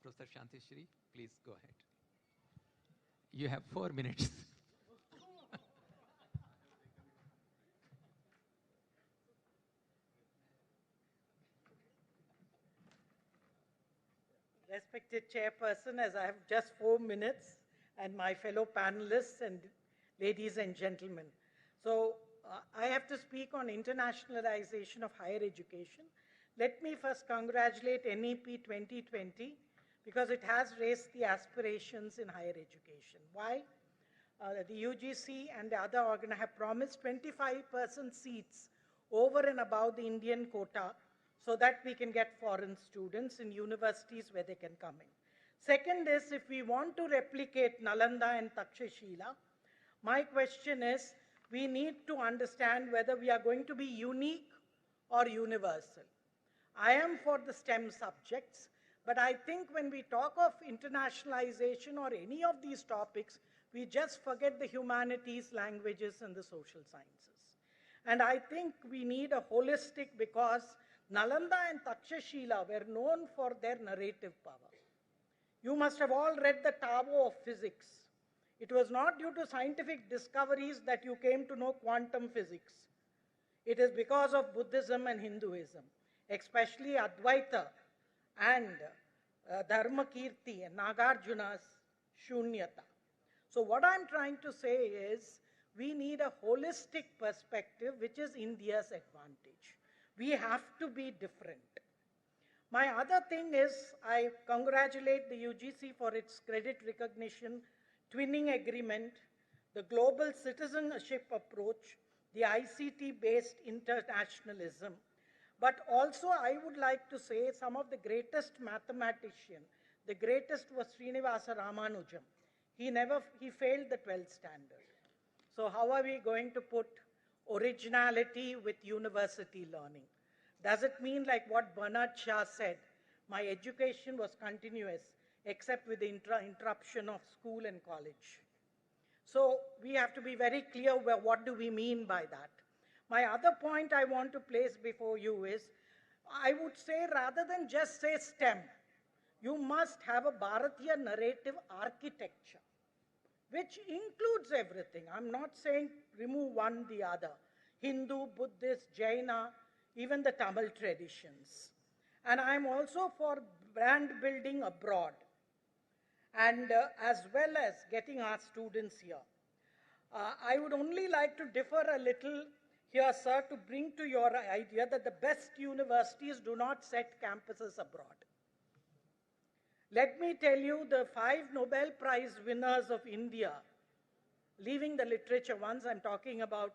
Professor Shantishri, please go ahead. You have 4 minutes. Respected Chairperson, as I have just 4 minutes, and my fellow panelists and ladies and gentlemen. So I have to speak on internationalization of higher education. Let me first congratulate NEP 2020 because it has raised the aspirations in higher education. Why? The UGC and the other organs have promised 25% seats over and above the Indian quota so that we can get foreign students in universities where they can come in. Second is, if we want to replicate Nalanda and Takshashila, my question is, we need to understand whether we are going to be unique or universal. I am for the STEM subjects, but I think when we talk of internationalization or any of these topics, we just forget the humanities, languages, and the social sciences. And I think we need a holistic, because Nalanda and Takshashila were known for their narrative power. You must have all read the Tao of physics. It was not due to scientific discoveries that you came to know quantum physics. It is because of Buddhism and Hinduism, especially Advaita and Dharmakirti and Nagarjuna's Shunyata. So what I'm trying to say is, we need a holistic perspective, which is India's advantage. We have to be different. My other thing is, I congratulate the UGC for its credit recognition, twinning agreement, the global citizenship approach, the ICT-based internationalism. But also, I would like to say some of the greatest mathematician, the greatest was Srinivasa Ramanujan. He failed the 12th standard. So how are we going to put originality with university learning? Does it mean, like what Bernard Shaw said, my education was continuous, except with the interruption of school and college? So we have to be very clear what do we mean by that. My other point I want to place before you is, I would say rather than just say STEM, you must have a Bharatiya narrative architecture, which includes everything. I'm not saying remove one, the other. Hindu, Buddhist, Jaina, even the Tamil traditions. And I'm also for brand building abroad, and as well as getting our students here. I would only like to differ a little here, sir, to bring to your idea that the best universities do not set campuses abroad. Let me tell you, the 5 Nobel Prize winners of India, leaving the literature ones, I'm talking about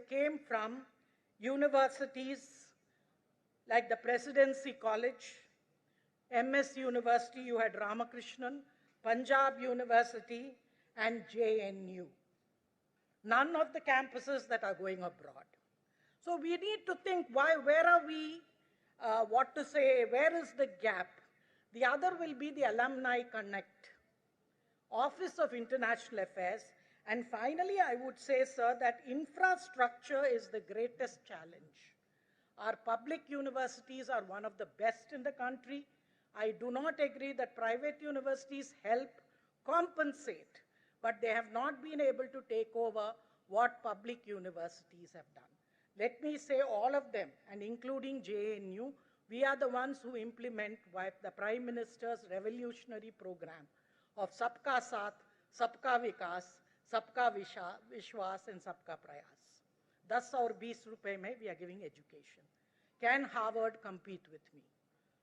came from universities like the Presidency College, MS University, you had Ramakrishnan, Punjab University, and JNU. None of the campuses that are going abroad. So we need to think, where are we, where is the gap? The other will be the Alumni Connect, Office of International Affairs. And finally, I would say, sir, that infrastructure is the greatest challenge. Our public universities are one of the best in the country. I do not agree that private universities help compensate, but they have not been able to take over what public universities have done. Let me say all of them, and including JNU, we are the ones who implement the Prime Minister's revolutionary program of Sabka Saath, Sabka Vikas, Sabka Vishwas, and Sabka Prayas. Thus, our 20 rupees mein we are giving education. Can Harvard compete with me?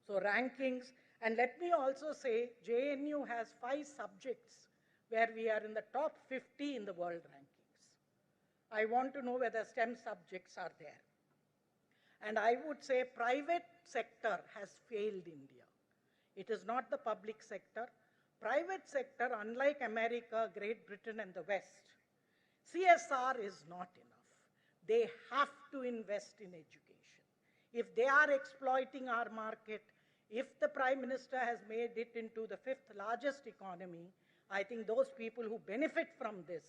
So rankings, and let me also say, JNU has 5 subjects where we are in the top 50 in the world rankings. I want to know whether STEM subjects are there. And I would say private sector has failed India. It is not the public sector. Private sector, unlike America, Great Britain, and the West, CSR is not enough. They have to invest in education. If they are exploiting our market, if the Prime Minister has made it into the 5th largest economy, I think those people who benefit from this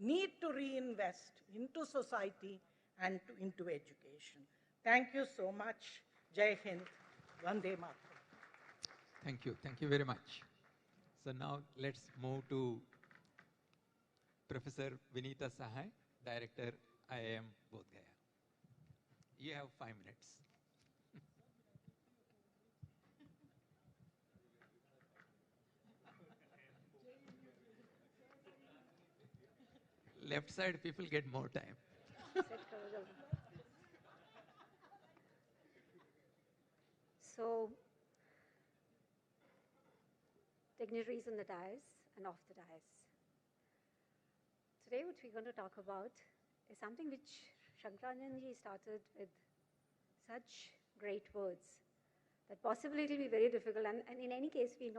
need to reinvest into society and into education. Thank you so much. Jai Hind. Vande Mataram. Thank you. Thank you very much. So now let's move to Professor Vinita Sahai, Director, IIM Bodh Gaya. You have 5 minutes. Left side people get more time. So, dignitaries on the dais and off the dais. Today what we're going to talk about is something which Shankarananji started with such great words that possibly it will be very difficult, and in any case we know